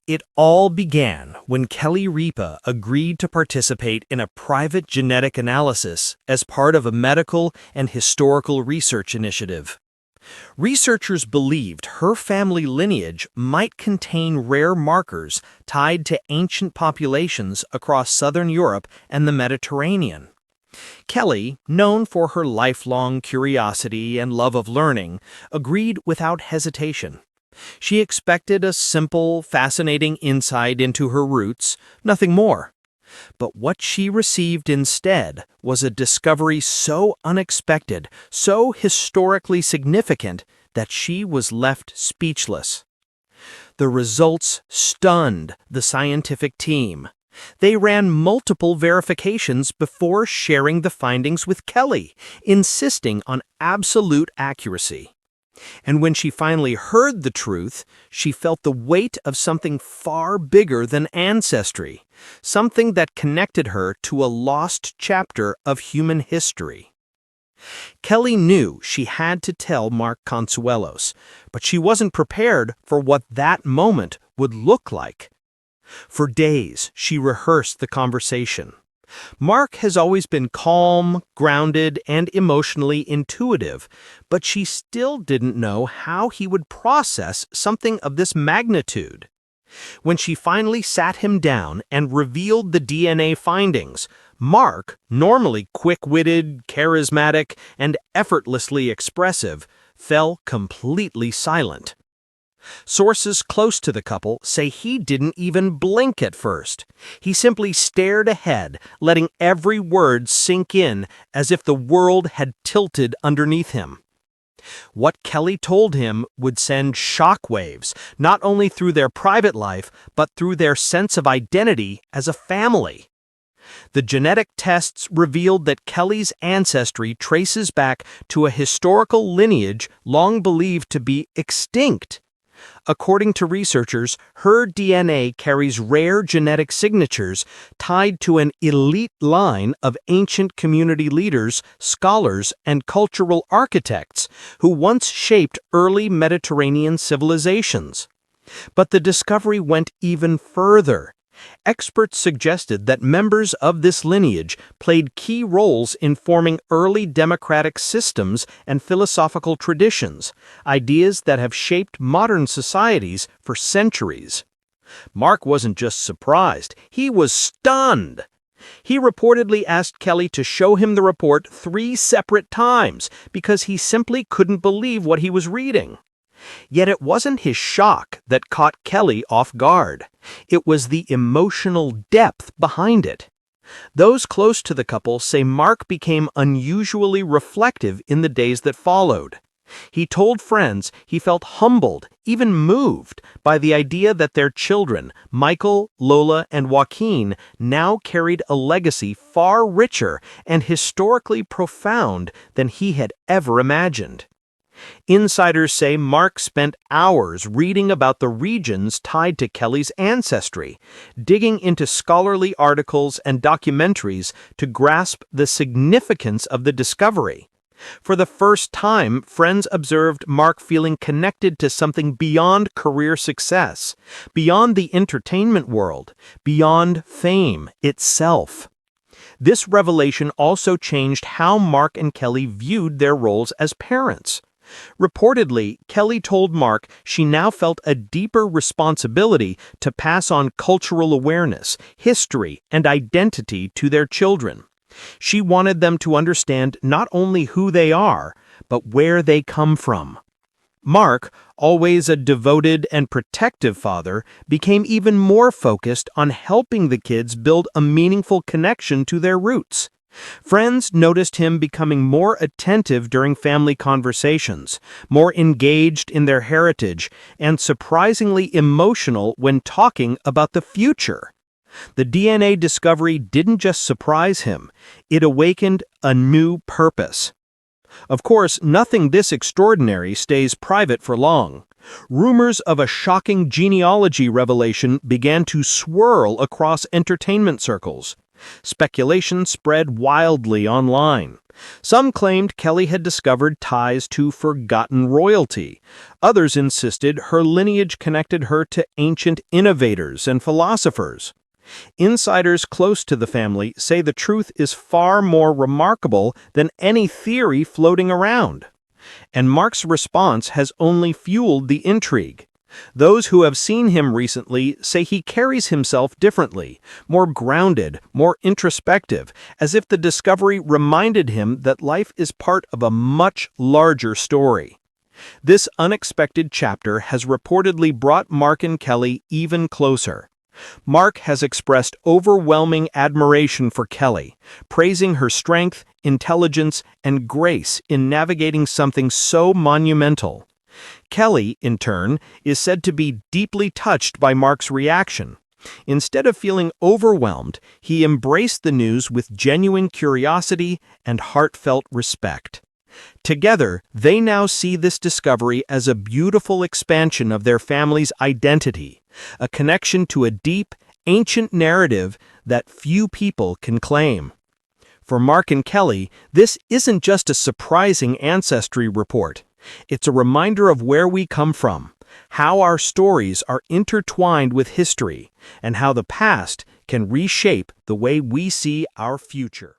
It all began when Kelly Ripa agreed to participate in a private genetic analysis as part of a medical and historical research initiative. Researchers believed her family lineage might contain rare markers tied to ancient populations across southern Europe and the Mediterranean. Kelly, known for her lifelong curiosity and love of learning, agreed without hesitation. She expected a simple, fascinating insight into her roots, nothing more. But what she received instead was a discovery so unexpected, so historically significant, that she was left speechless. The results stunned the scientific team. They ran multiple verifications before sharing the findings with Kelly, insisting on absolute accuracy. And when she finally heard the truth, she felt the weight of something far bigger than ancestry, something that connected her to a lost chapter of human history. Kelly knew she had to tell Mark Consuelos, but she wasn't prepared for what that moment would look like. For days, she rehearsed the conversation. Mark has always been calm, grounded, and emotionally intuitive, but she still didn't know how he would process something of this magnitude. When she finally sat him down and revealed the DNA findings, Mark, normally quick-witted, charismatic, and effortlessly expressive, fell completely silent. Sources close to the couple say he didn't even blink at first. He simply stared ahead, letting every word sink in as if the world had tilted underneath him. What Kelly told him would send shockwaves, not only through their private life, but through their sense of identity as a family. The genetic tests revealed that Kelly's ancestry traces back to a historical lineage long believed to be extinct. According to researchers, her DNA carries rare genetic signatures tied to an elite line of ancient community leaders, scholars, and cultural architects who once shaped early Mediterranean civilizations. But the discovery went even further. Experts suggested that members of this lineage played key roles in forming early democratic systems and philosophical traditions, ideas that have shaped modern societies for centuries. Mark wasn't just surprised, he was stunned. He reportedly asked Kelly to show him the report 3 separate times because he simply couldn't believe what he was reading. Yet it wasn't his shock that caught Kelly off guard. It was the emotional depth behind it. Those close to the couple say Mark became unusually reflective in the days that followed. He told friends he felt humbled, even moved, by the idea that their children, Michael, Lola, and Joaquin, now carried a legacy far richer and historically profound than he had ever imagined. Insiders say Mark spent hours reading about the regions tied to Kelly's ancestry, digging into scholarly articles and documentaries to grasp the significance of the discovery. For the first time, friends observed Mark feeling connected to something beyond career success, beyond the entertainment world, beyond fame itself. This revelation also changed how Mark and Kelly viewed their roles as parents. Reportedly, Kelly told Mark she now felt a deeper responsibility to pass on cultural awareness, history, and identity to their children. She wanted them to understand not only who they are, but where they come from. Mark, always a devoted and protective father, became even more focused on helping the kids build a meaningful connection to their roots. Friends noticed him becoming more attentive during family conversations, more engaged in their heritage, and surprisingly emotional when talking about the future. The DNA discovery didn't just surprise him, it awakened a new purpose. Of course, nothing this extraordinary stays private for long. Rumors of a shocking genealogy revelation began to swirl across entertainment circles. Speculation spread wildly online. Some claimed Kelly had discovered ties to forgotten royalty. Others insisted her lineage connected her to ancient innovators and philosophers. Insiders close to the family say the truth is far more remarkable than any theory floating around. And Mark's response has only fueled the intrigue. Those who have seen him recently say he carries himself differently, more grounded, more introspective, as if the discovery reminded him that life is part of a much larger story. This unexpected chapter has reportedly brought Mark and Kelly even closer. Mark has expressed overwhelming admiration for Kelly, praising her strength, intelligence, and grace in navigating something so monumental. Kelly, in turn, is said to be deeply touched by Mark's reaction. Instead of feeling overwhelmed, he embraced the news with genuine curiosity and heartfelt respect. Together, they now see this discovery as a beautiful expansion of their family's identity, a connection to a deep, ancient narrative that few people can claim. For Mark and Kelly, this isn't just a surprising ancestry report. It's a reminder of where we come from, how our stories are intertwined with history, and how the past can reshape the way we see our future.